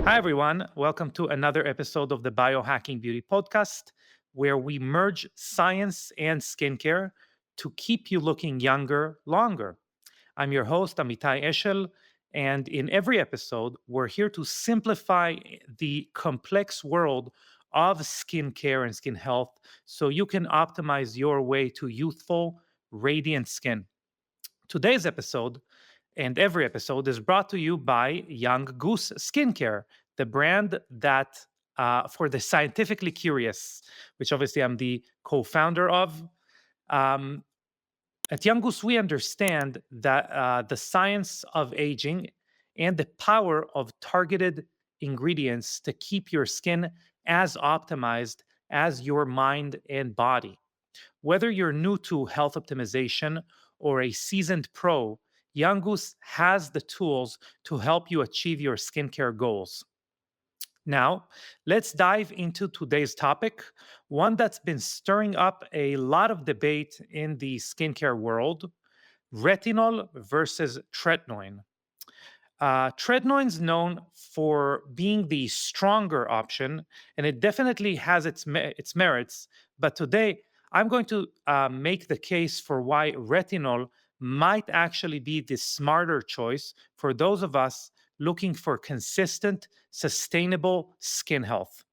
Hi, everyone. Welcome to another episode of the Biohacking Beauty Podcast, where we merge science and skincare to keep you looking younger longer. I'm your host, Amitai Eshel, and in every episode, we're here to simplify the complex world of skincare and skin health so you can optimize your way to youthful, radiant skin. Today's episode and every episode is brought to you by Young Goose Skincare, the brand that for the scientifically curious, which obviously I'm the co-founder of. Um, at Young Goose, we understand that the science of aging and the power of targeted ingredients to keep your skin as optimized as your mind and body. Whether you're new to health optimization or a seasoned pro, Young Goose has the tools to help you achieve your skincare goals. Now, let's dive into today's topic, one that's been stirring up a lot of debate in the skincare world: retinol versus tretinoin. Tretinoin's known for being the stronger option, and it definitely has its merits. But today, I'm going to make the case for why retinol might actually be the smarter choice for those of us looking for consistent, sustainable skin health.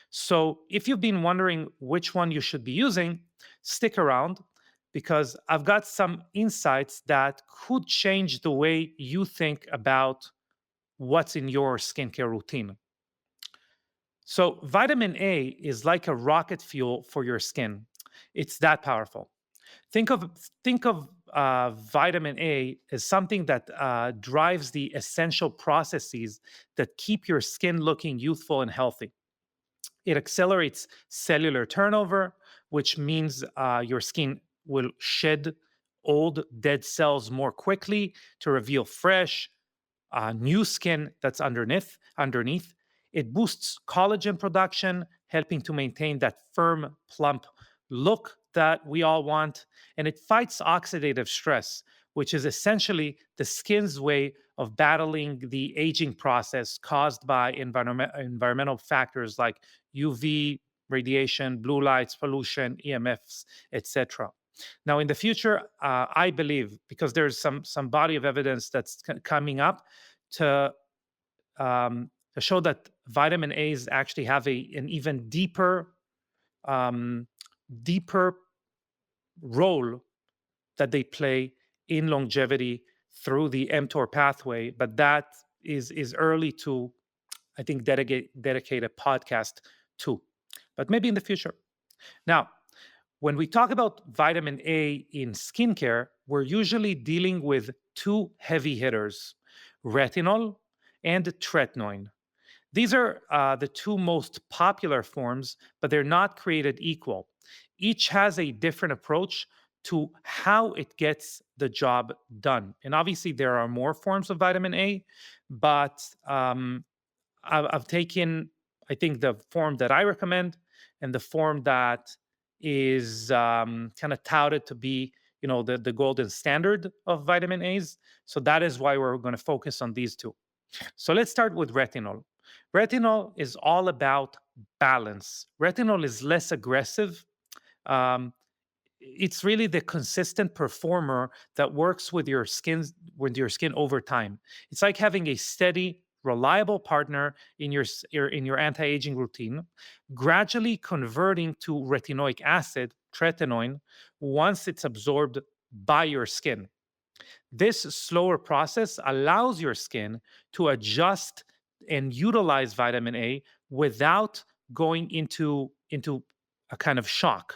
So, if you've been wondering which one you should be using, stick around because I've got some insights that could change the way you think about what's in your skincare routine. So, vitamin A is like a rocket fuel for your skin. It's that powerful. Think of vitamin A as something that drives the essential processes that keep your skin looking youthful and healthy. It accelerates cellular turnover, which means your skin will shed old dead cells more quickly to reveal fresh, new skin that's underneath. It boosts collagen production, helping to maintain that firm, plump look that we all want. And it fights oxidative stress, which is essentially the skin's way of battling the aging process caused by environmental factors like UV radiation, blue lights, pollution, EMFs, etc. Now, in the future, I believe, because there's some body of evidence that's coming up to to show that vitamin A's actually have an even um, deeper role that they play in longevity through the mTOR pathway. But that is early to, I think, dedicate a podcast to. But maybe in the future. Now, when we talk about vitamin A in skincare, we're usually dealing with two heavy hitters: retinol and tretinoin. These are the two most popular forms, but they're not created equal. Each has a different approach to how it gets the job done. And obviously, there are more forms of vitamin A, but I've taken, I think, the form that I recommend and the form that is kind of touted to be, the golden standard of vitamin A's. So that is why we're going to focus on these two. So let's start with retinol. Retinol is all about balance. Retinol is less aggressive. Um, it's really the consistent performer that works with your skin over time. It's like having a steady, reliable partner in your anti-aging routine, gradually converting to retinoic acid, tretinoin, once it's absorbed by your skin. This slower process allows your skin to adjust and utilize vitamin A without going into a kind of shock.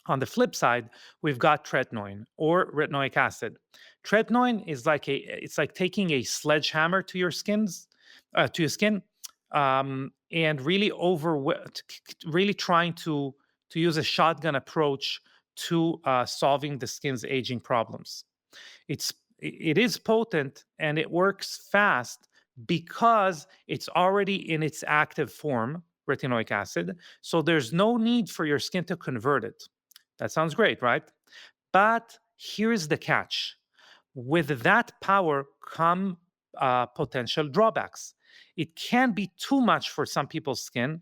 On the flip side, we've got tretinoin or retinoic acid. Tretinoin is it's like taking a sledgehammer to your skin, and really trying to use a shotgun approach to solving the skin's aging problems. It is potent and it works fast because it's already in its active form, retinoic acid. So there's no need for your skin to convert it. That sounds great, right? But here's the catch: with that power come potential drawbacks. It can be too much for some people's skin,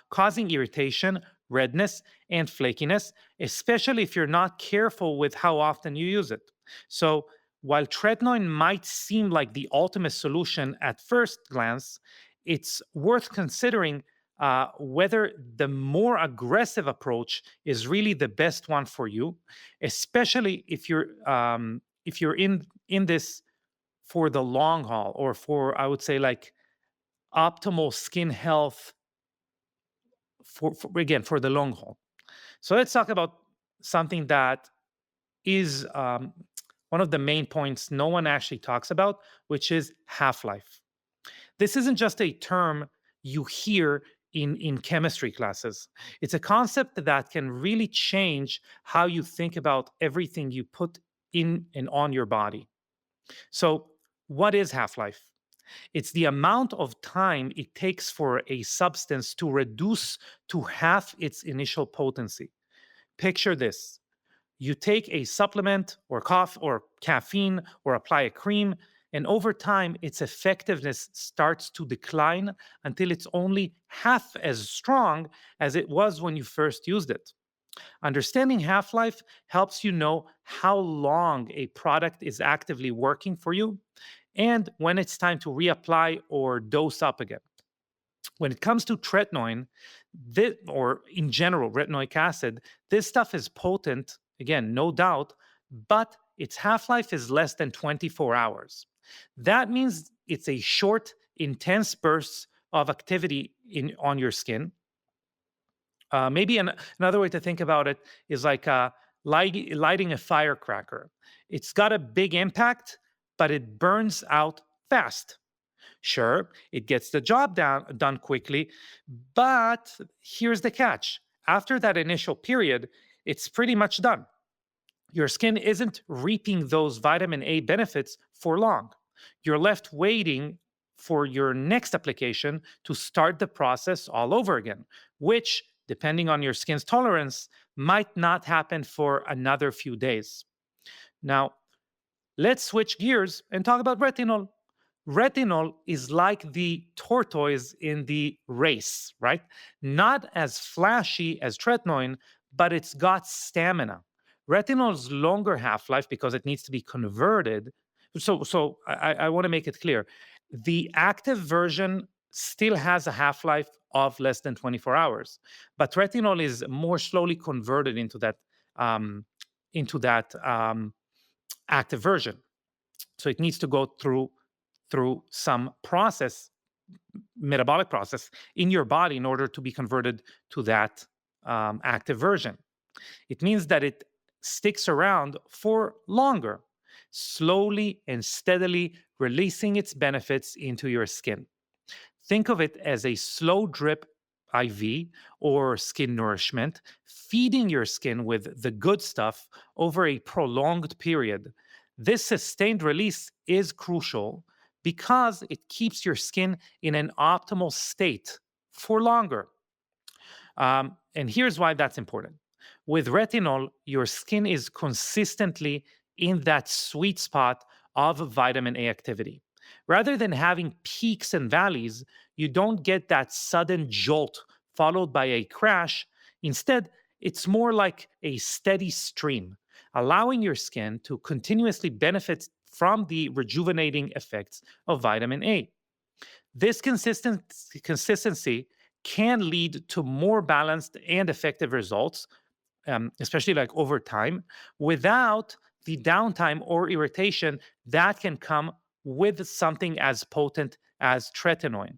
causing irritation, redness, and flakiness, especially if you're not careful with how often you use it. So, while tretinoin might seem like the ultimate solution at first glance, it's worth considering whether the more aggressive approach is really the best one for you, especially if you're in this for the long haul, or for, I would say, like optimal skin health for again for the long haul. So let's talk about something that is one of the main points no one actually talks about, which is half life. This isn't just a term you hear in chemistry classes. It's a concept that can really change how you think about everything you put in and on your body. So, what is half life? It's the amount of time it takes for a substance to reduce to half its initial potency. Picture this: you take a supplement or cough or caffeine or apply a cream, and over time, its effectiveness starts to decline until it's only half as strong as it was when you first used it. Understanding half life helps you know how long a product is actively working for you and when it's time to reapply or dose up again. When it comes to tretinoin, or in general retinoic acid, this stuff is potent, again, no doubt, but its half life is less than 24 hours. That means it's a short, intense bursts of activity on your skin. Maybe another way to think about it is like lighting a firecracker. It's got a big impact, but it burns out fast. Sure, it gets the job done quickly, but here's the catch. After that initial period, it's pretty much done. Your skin isn't reaping those vitamin A benefits for long. You're left waiting for your next application to start the process all over again, which, depending on your skin's tolerance, might not happen for another few days. Now, let's switch gears and talk about retinol. Retinol is like the tortoise in the race, right? Not as flashy as tretinoin, but it's got stamina. Retinol's longer half life because it needs to be converted. So I want to make it clear. The active version still has a half life of less than 24 hours, but retinol is more slowly converted um, into that active version. So it needs to go through some process, metabolic process in your body in order to be converted to that active version. It means that it sticks around for longer, slowly and steadily releasing its benefits into your skin. Think of it as a slow drip IV or skin nourishment, feeding your skin with the good stuff over a prolonged period. This sustained release is crucial because it keeps your skin in an optimal state for longer. And here's why that's important. With retinol, your skin is consistently in that sweet spot of vitamin A activity. Rather than having peaks and valleys, you don't get that sudden jolt followed by a crash. Instead, it's more like a steady stream, allowing your skin to continuously benefit from the rejuvenating effects of vitamin A. This consistency can lead to more balanced and effective results, especially like over time, without the downtime or irritation that can come with something as potent as tretinoin.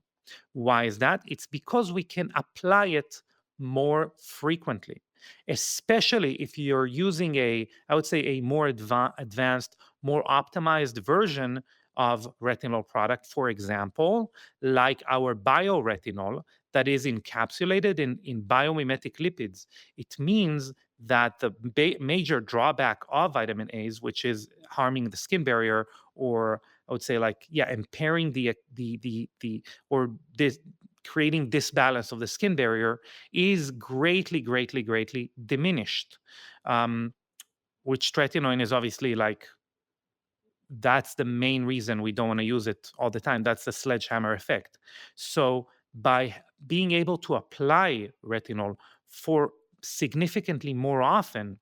Why is that? It's because we can apply it more frequently, especially if you're using I would say, a more advanced, more optimized version of retinol product, for example, like our bioretinol that is encapsulated in biomimetic lipids. It means that the major drawback of vitamin A's, which is harming the skin barrier, or I would say, like, yeah, impairing the or this creating disbalance of the skin barrier, is greatly diminished. Um, which tretinoin is obviously like that's the main reason we don't want to use it all the time. That's the sledgehammer effect. So by being able to apply retinol for significantly more often,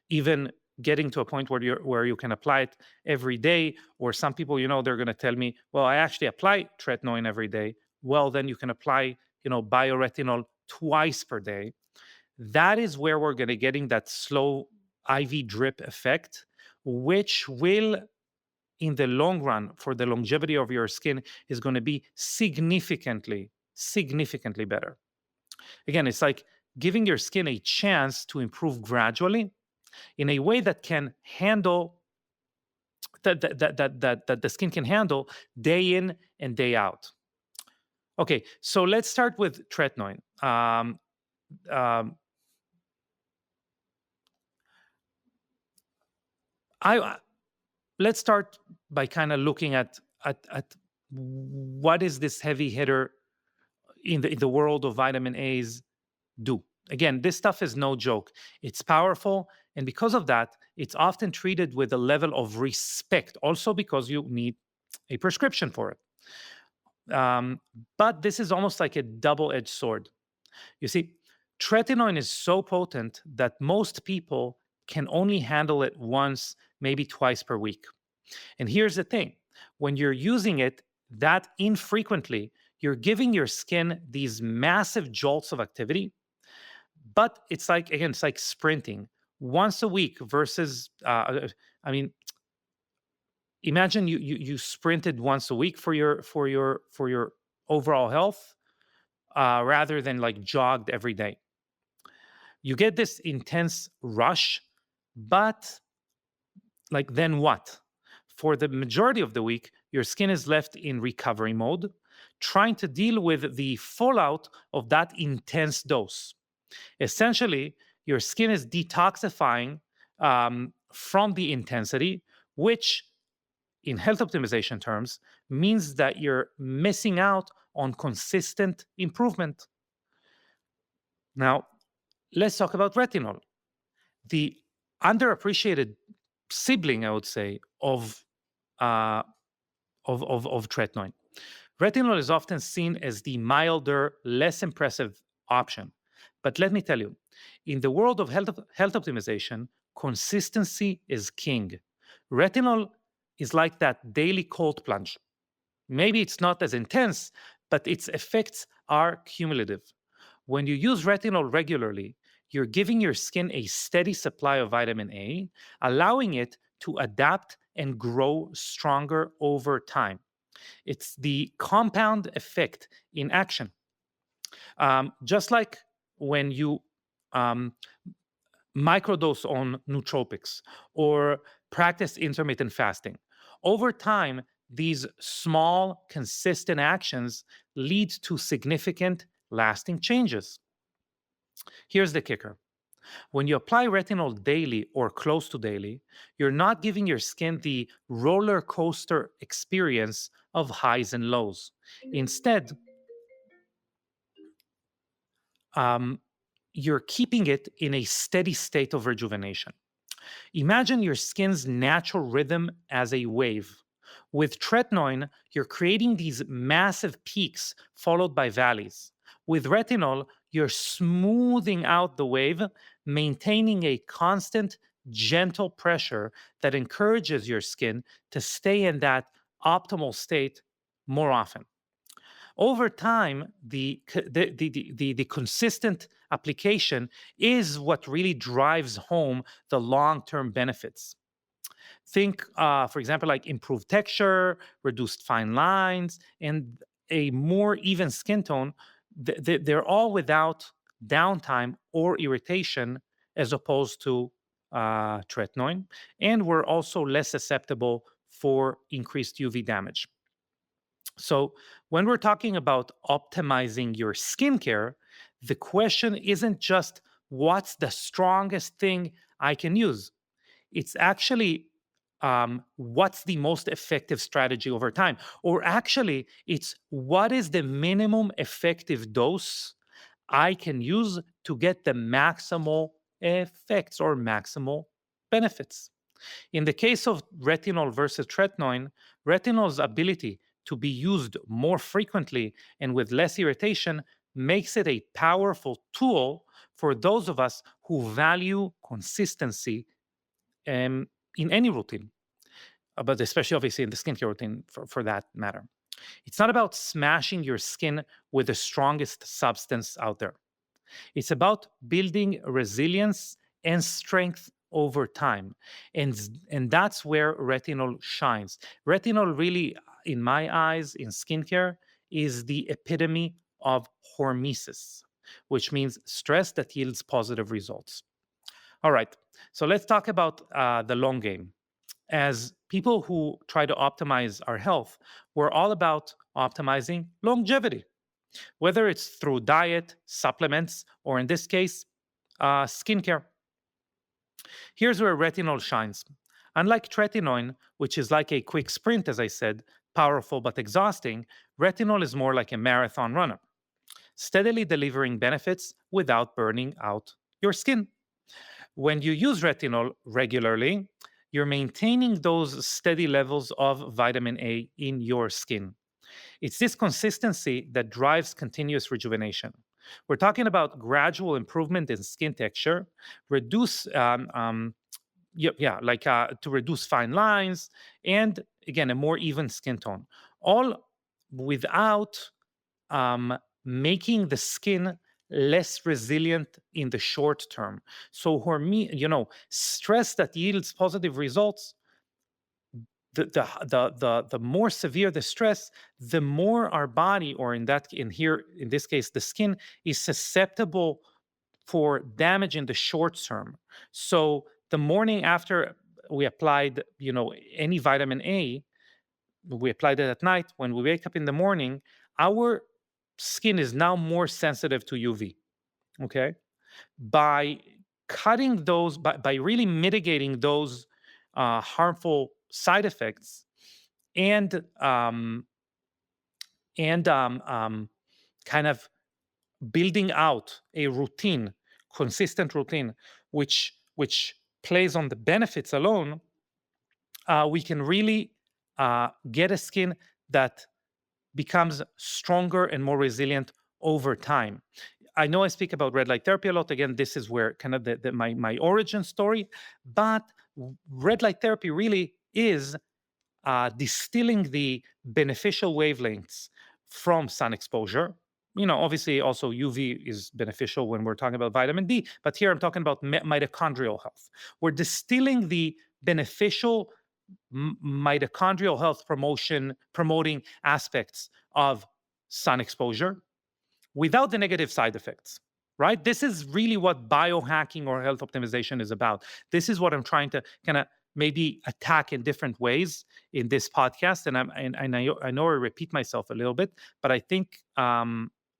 even getting to a point where you can apply it every day, or some people, they're going to tell me, well, I actually apply tretinoin every day. Well, then you can apply, bioretinol twice per day. That is where we're going to getting that slow IV drip effect, which will, in the long run, for the longevity of your skin, is going to be significantly better. Again, it's like giving your skin a chance to improve gradually in a way that can handle that the skin can handle day in and day out. Okay, so let's start with tretinoin. Um, I let's start by kind of looking at what is this heavy hitter in the world of vitamin A's do. Again, this stuff is no joke. It's powerful, and because of that, it's often treated with a level of respect. Also, because you need a prescription for it. But this is almost like a double-edged sword. You see, tretinoin is so potent that most people can only handle it once, maybe twice per week. And here's the thing: when you're using it that infrequently, you're giving your skin these massive jolts of activity. But it's like, again, it's like sprinting once a week versus, I mean, imagine you sprinted once a week for your overall health, rather than like jogged every day. You get this intense rush, but like then what? For the majority of the week, your skin is left in recovery mode, trying to deal with the fallout of that intense dose. Essentially, your skin is detoxifying from the intensity, which in health optimization terms means that you're missing out on consistent improvement. Now, let's talk about retinol, the underappreciated sibling, I would say, uh, of tretinoin. Retinol is often seen as the milder, less impressive option. But let me tell you, in the world of health optimization, consistency is king. Retinol is like that daily cold plunge. Maybe it's not as intense, but its effects are cumulative. When you use retinol regularly, you're giving your skin a steady supply of vitamin A, allowing it to adapt and grow stronger over time. It's the compound effect in action. Just like when you um, microdose on nootropics or practice intermittent fasting. Over time, these small, consistent actions lead to significant, lasting changes. Here's the kicker: when you apply retinol daily or close to daily, you're not giving your skin the roller coaster experience of highs and lows. Instead, um, you're keeping it in a steady state of rejuvenation. Imagine your skin's natural rhythm as a wave. With tretinoin, you're creating these massive peaks followed by valleys. With retinol, you're smoothing out the wave, maintaining a constant, gentle pressure that encourages your skin to stay in that optimal state more often. Over time, the consistent application is what really drives home the long-term benefits. Think, for example, like improved texture, reduced fine lines, and a more even skin tone. They're all without downtime or irritation, as opposed to tretinoin. And we're also less susceptible for increased UV damage. So, when we're talking about optimizing your skincare, the question isn't just what's the strongest thing I can use. It's actually, what's the most effective strategy over time? Or actually, it's what is the minimum effective dose I can use to get the maximal effects or maximal benefits. In the case of retinol versus tretinoin, retinol's ability to be used more frequently and with less irritation makes it a powerful tool for those of us who value consistency in any routine, but especially obviously in the skincare routine for that matter. It's not about smashing your skin with the strongest substance out there. It's about building resilience and strength over time. And that's where retinol shines. Retinol really, in my eyes, in skincare, is the epitome of hormesis, which means stress that yields positive results. All right, so let's talk about the long game. As people who try to optimize our health, we're all about optimizing longevity, whether it's through diet, supplements, or in this case, skincare. Here's where retinol shines. Unlike tretinoin, which is like a quick sprint, as I said, powerful but exhausting, retinol is more like a marathon runner, steadily delivering benefits without burning out your skin. When you use retinol regularly, you're maintaining those steady levels of vitamin A in your skin. It's this consistency that drives continuous rejuvenation. We're talking about gradual improvement in skin texture, reduce, to reduce fine lines, and again, a more even skin tone, all without um, making the skin less resilient in the short term. So, stress that yields positive results, the more severe the stress, the more our body, or in this case the skin, is susceptible for damage in the short term. So the morning after we applied, any vitamin A, we applied it at night. When we wake up in the morning, our skin is now more sensitive to UV. Okay, by cutting those, by really mitigating those harmful side effects, and and kind of building out a routine, consistent routine, which plays on the benefits alone, we can really get a skin that becomes stronger and more resilient over time. I know I speak about red light therapy a lot. Again, this is where kind of my origin story, but red light therapy really is distilling the beneficial wavelengths from sun exposure. Obviously, also UV is beneficial when we're talking about vitamin D, but here I'm talking about mitochondrial health. We're distilling the beneficial mitochondrial health promoting aspects of sun exposure without the negative side effects, right? This is really what biohacking or health optimization is about. This is what I'm trying to kind of maybe attack in different ways in this podcast. And I know I repeat myself a little bit, but I think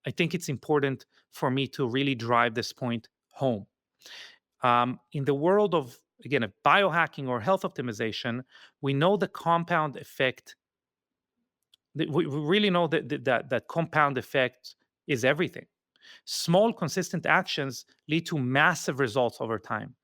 it's important for me to really drive this point home. In the world of biohacking or health optimization, we know the compound effect. We really know that compound effect is everything. Small, consistent actions lead to massive results over time.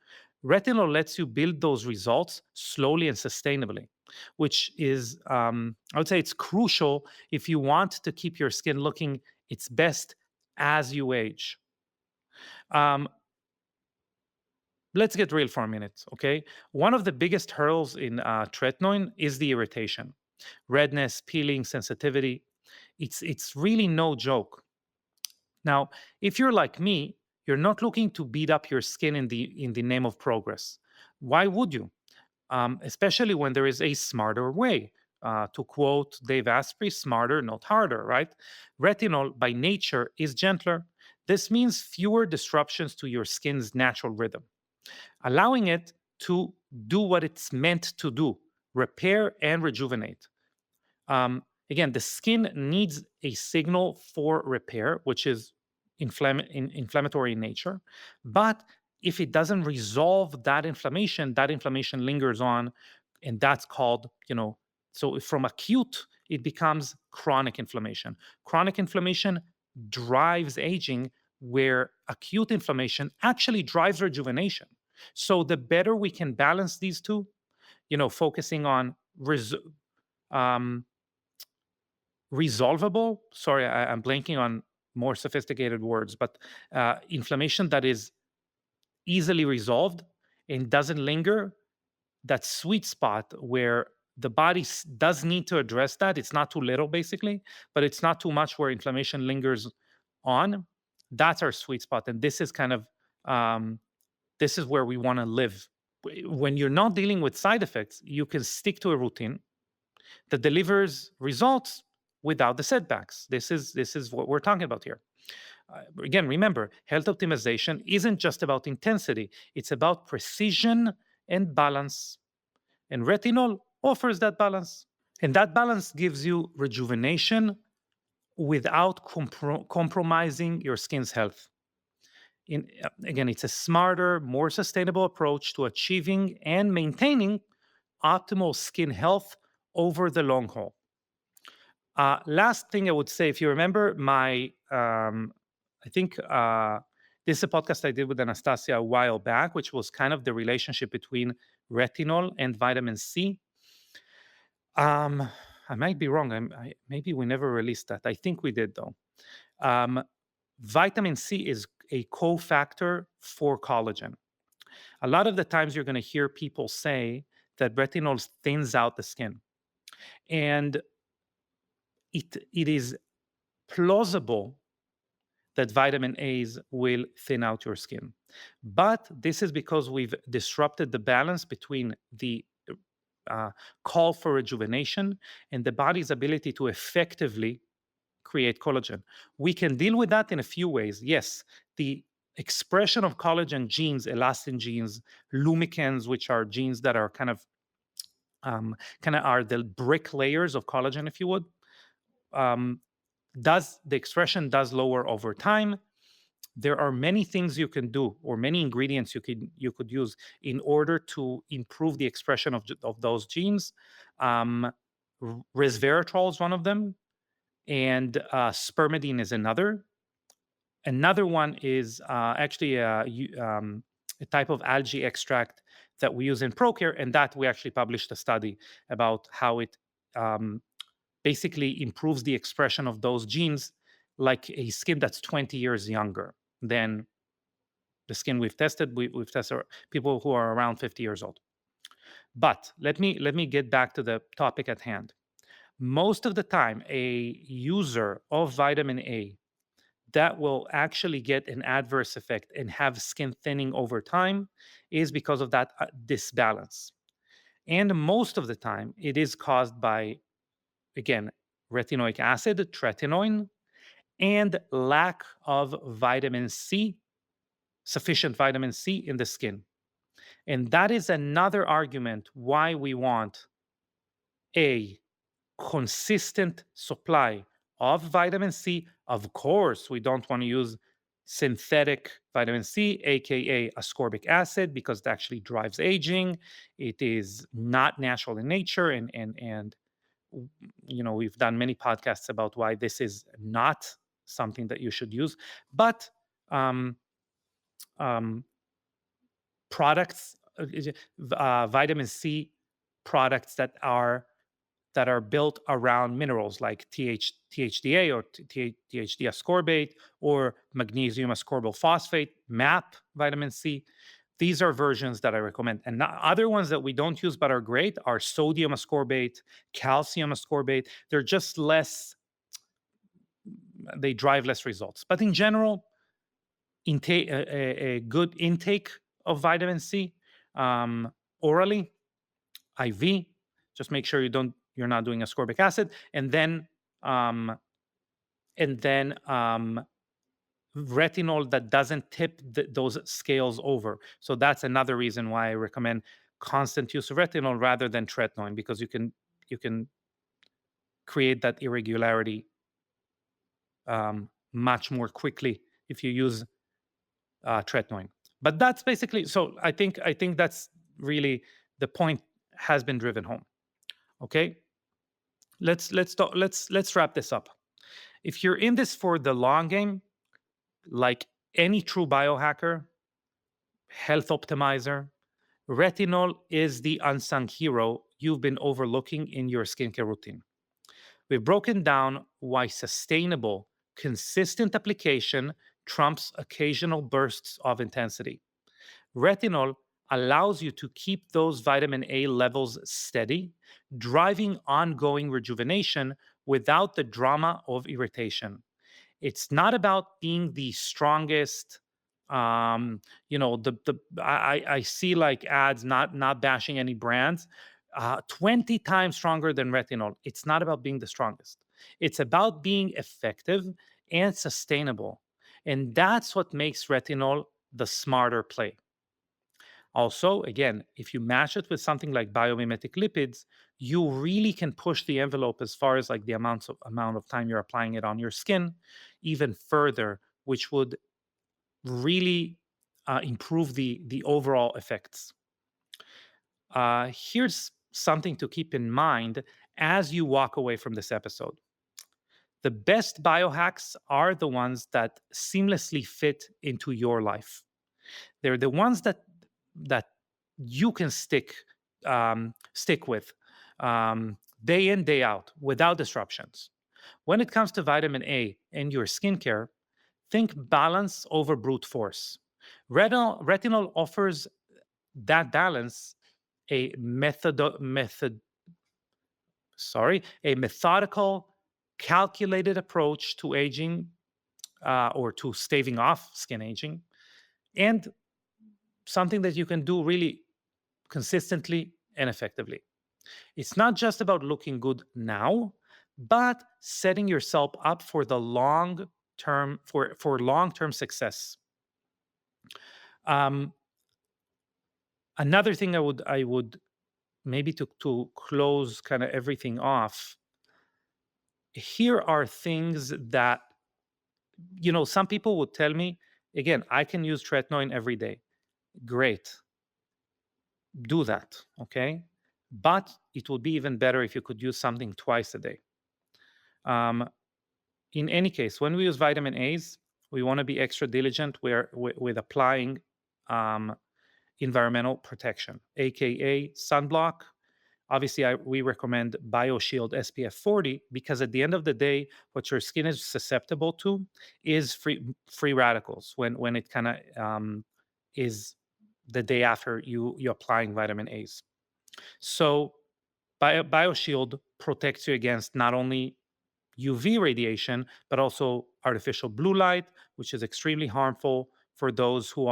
Retinol lets you build those results slowly and sustainably, which is, I would say, it's crucial if you want to keep your skin looking its best as you age. Um, let's get real for a minute, okay? One of the biggest hurdles in tretinoin is the irritation, redness, peeling, sensitivity. It's really no joke. Now, if you're like me, you're not looking to beat up your skin in the name of progress. Why would you? Especially when there is a smarter way. To quote Dave Asprey, smarter, not harder, right? Retinol by nature is gentler. This means fewer disruptions to your skin's natural rhythm, allowing it to do what it's meant to do: repair and rejuvenate. Again, the skin needs a signal for repair, which is inflammatory in nature. But if it doesn't resolve that inflammation lingers on, and that's called, so from acute, it becomes chronic inflammation. Chronic inflammation drives aging, where acute inflammation actually drives rejuvenation. So the better we can balance these two, focusing on um, resolvable. Sorry, I'm blanking on more sophisticated words, but inflammation that is easily resolved and doesn't linger, that sweet spot where the body does need to address that. It's not too little, basically, but it's not too much where inflammation lingers on. That's our sweet spot, and this is kind of this is where we want to live. When you're not dealing with side effects, you can stick to a routine that delivers results without the setbacks. This is what we're talking about here. Again, remember, health optimization isn't just about intensity; it's about precision and balance. And retinol offers that balance. And that balance gives you rejuvenation without compromising your skin's health. Again, it's a smarter, more sustainable approach to achieving and maintaining optimal skin health over the long haul. Last thing I would say, if you remember I think this is a podcast I did with Anastasia a while back, which was kind of the relationship between retinol and vitamin C. I might be wrong. Maybe we never released that. I think we did, though. Um, Vitamin C is a cofactor for collagen. A lot of the times you're going to hear people say that retinol thins out the skin. And it is plausible that vitamin A's will thin out your skin. But this is because we've disrupted the balance between the call for rejuvenation and the body's ability to effectively create collagen. We can deal with that in a few ways. Yes, the expression of collagen genes, elastin genes, lumicans, which are genes that are kind of are the brick layers of collagen, if you would. Does the expression does lower over time? There are many things you can do, or many ingredients you could use in order to improve the expression of those genes. Resveratrol is one of them, and spermidine is another. Another one is actually a type of algae extract that we use in ProCare, and that we actually published a study about how it basically improves the expression of those genes, like a skin that's 20 years younger than the skin we've tested. We've tested people who are around 50 years old. But let me get back to the topic at hand. Most of the time, a user of vitamin A that will actually get an adverse effect and have skin thinning over time is because of that disbalance. And most of the time, it is caused by, again, retinoic acid, tretinoin, and lack of vitamin C, sufficient vitamin C in the skin. And that is another argument why we want a consistent supply of vitamin C. Of course, we don't want to use synthetic vitamin C, aka ascorbic acid, because it actually drives aging. It is not natural in nature, and we've done many podcasts about why this is not something that you should use. But um, um, products, vitamin C products that are built around minerals like THDA or THD ascorbate or magnesium ascorbyl phosphate, MAP vitamin C. These are versions that I recommend. And other ones that we don't use but are great are sodium ascorbate, calcium ascorbate. They're just less, they drive less results. But in general, intake a good intake of vitamin C orally, IV. Just make sure you're not doing ascorbic acid, and then um, retinol that doesn't tip those scales over. So that's another reason why I recommend constant use of retinol rather than tretinoin, because you can create that irregularity much more quickly if you use tretinoin. But that's basically, so. I think that's really the point has been driven home. Okay, let's wrap this up. If you're in this for the long game, like any true biohacker, health optimizer, Retinol is the unsung hero you've been overlooking in your skincare routine. We've broken down why sustainable, consistent application trumps occasional bursts of intensity. Retinol allows you to keep those vitamin A levels steady, driving ongoing rejuvenation without the drama of irritation. It's not about being the strongest. I see like ads, not bashing any brands, 20 times stronger than retinol. It's not about being the strongest. It's about being effective and sustainable. And that's what makes retinol the smarter play. Also, again, if you match it with something like biomimetic lipids, you really can push the envelope as far as like the amount of time you're applying it on your skin even further, which would really improve the overall effects. Here's something to keep in mind as you walk away from this episode. The best biohacks are the ones that seamlessly fit into your life. They're the ones that you can stick with day in day out without disruptions. When it comes to vitamin A and your skincare, think balance over brute force. Retinol offers that balance, a a methodical, calculated approach to aging, or to staving off skin aging, and something that you can do really consistently and effectively. It's not just about looking good now, but setting yourself up for the long term for long term success. Um, Another thing I would maybe to close kind of everything off. Here are things that some people would tell me. Again, I can use tretinoin every day. Great, do that. Okay, but it would be even better if you could use something twice a day. Um, in any case, when we use vitamin A's, we want to be extra diligent with applying um, environmental protection, aka sunblock. Obviously, we recommend BioShield SPF 40 because at the end of the day, what your skin is susceptible to is free radicals when it kind of is the day after you applying vitamin A's. So BioShield protects you against not only UV radiation, but also artificial blue light, which is extremely harmful for those who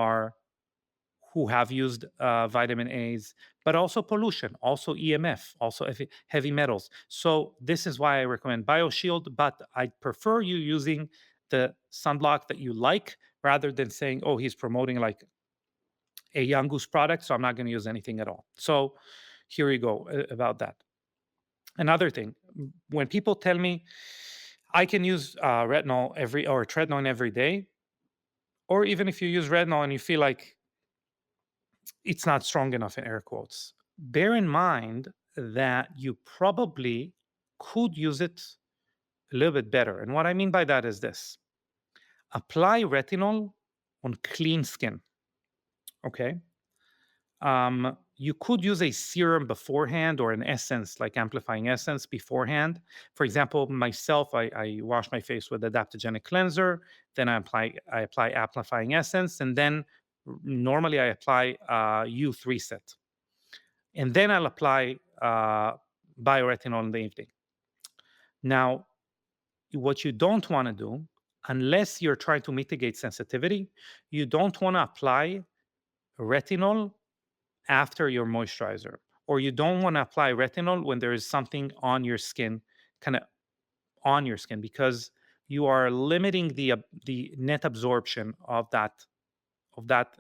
have used vitamin A's, but also pollution, also EMF, also heavy metals. So this is why I recommend BioShield, but I prefer you using the sunblock that you like rather than saying, oh, he's promoting like a Young Goose product, so I'm not going to use anything at all. So here you go about that. Another thing, when people tell me I can use retinol or tretinoin every day, or even if you use retinol and you feel like it's not strong enough in air quotes, bear in mind that you probably could use it a little bit better. And what I mean by that is this: apply retinol on clean skin. Okay. You could use a serum beforehand or an essence like amplifying essence beforehand. For example, myself, I wash my face with adaptogenic cleanser, then I apply amplifying essence, and then normally I apply youth reset, and then I'll apply bioretinol in the evening. Now, what you don't want to do, unless you're trying to mitigate sensitivity, you don't want to apply retinol after your moisturizer, or you don't want to apply retinol when there is something on your skin, kind of on your skin, because you are limiting the net absorption of that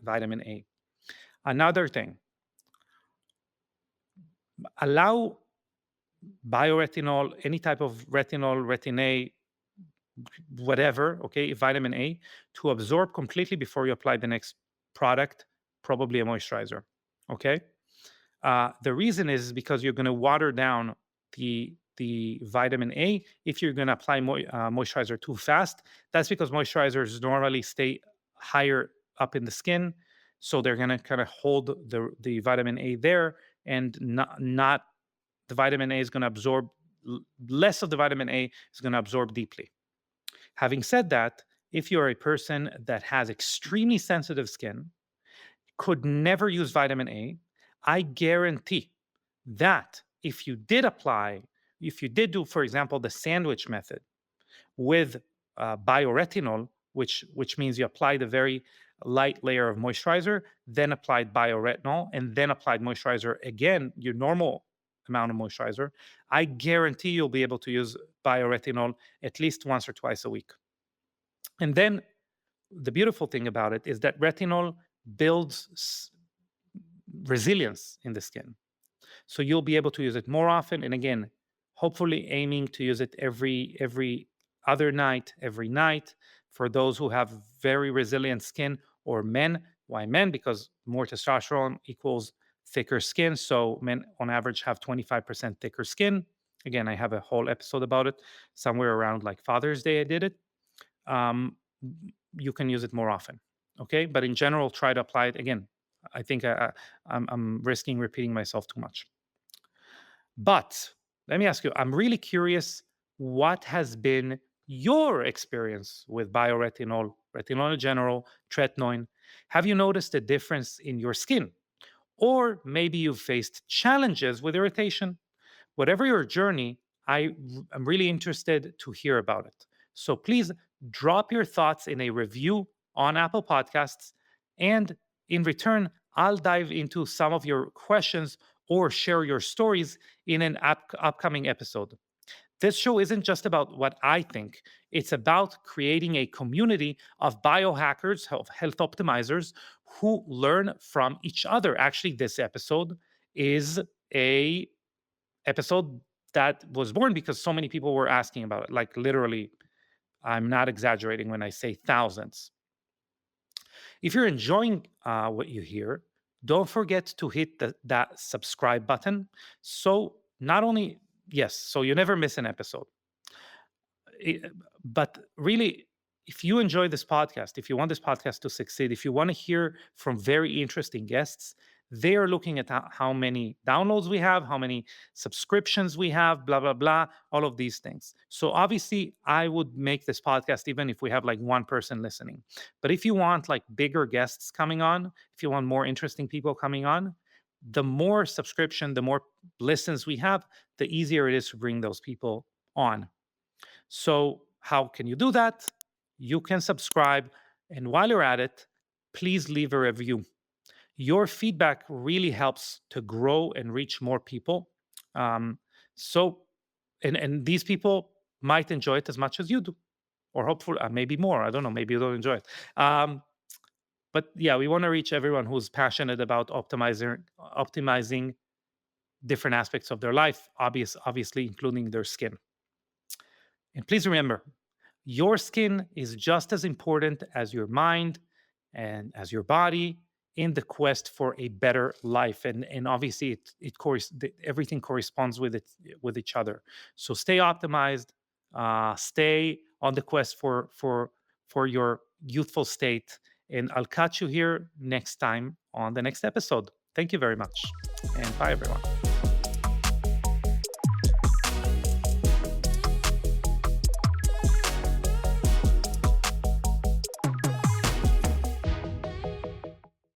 vitamin A. Another thing, allow bioretinol, any type of retinol, retin A, whatever, okay, vitamin A, to absorb completely before you apply the next product, probably a moisturizer. Okay. The reason is because you're going to water down the vitamin A if you're going to apply moisturizer too fast. That's because moisturizers normally stay higher up in the skin. So they're going to kind of hold the vitamin A there, and not the vitamin A is going to absorb less of the vitamin A is going to absorb deeply. Having said that, if you're a person that has extremely sensitive skin, could never use vitamin A, I guarantee that if you did do, for example, the sandwich method with bioretinol, which means you applied a very light layer of moisturizer, then applied bioretinol, and then applied moisturizer again, your normal amount of moisturizer, I guarantee you'll be able to use bioretinol at least once or twice a week. And then the beautiful thing about it is that retinol builds resilience in the skin. So you'll be able to use it more often. And again, hopefully aiming to use it every other night, every night for those who have very resilient skin, or men. Why men? Because more testosterone equals thicker skin. So men on average have 25% thicker skin. Again, I have a whole episode about it somewhere around like Father's Day. I did it. Um, you can use it more often. Okay. But in general, try to apply it again. I think I'm risking repeating myself too much. But let me ask you, I'm really curious, what has been your experience with bioretinol, retinol in general, tretinoin? Have you noticed a difference in your skin? Or maybe you've faced challenges with irritation? Whatever your journey, am really interested to hear about it. So please drop your thoughts in a review on Apple Podcasts. And in return, I'll dive into some of your questions or share your stories in an upcoming episode. This show isn't just about what I think, it's about creating a community of biohackers, health optimizers who learn from each other. Actually, this episode is a episode that was born because so many people were asking about it. Like literally, I'm not exaggerating when I say thousands. If you're enjoying what you hear, don't forget to hit that subscribe button. So not only, yes, so you never miss an episode. It- but really, if you enjoy this podcast, if you want this podcast to succeed, if you want to hear from very interesting guests, they are looking at how many downloads we have, how many subscriptions we have, blah, blah, blah, all of these things. So obviously, I would make this podcast even if we have like one person listening. But if you want like bigger guests coming on, if you want more interesting people coming on, the more subscription, the more listens we have, the easier it is to bring those people on. So, how can you do that? You can subscribe. And while you're at it, please leave a review. Your feedback really helps to grow and reach more people. Um, so, and these people might enjoy it as much as you do, or hopefully, maybe more. I don't know. Maybe you don't enjoy it. But yeah, we want to reach everyone who's passionate about optimizing different aspects of their life, obviously, including their skin. And please remember, your skin is just as important as your mind and as your body in the quest for a better life. And obviously, everything corresponds with each other. So stay optimized, stay on the quest for your youthful state. And I'll catch you here next time on the next episode. Thank you very much, and bye everyone.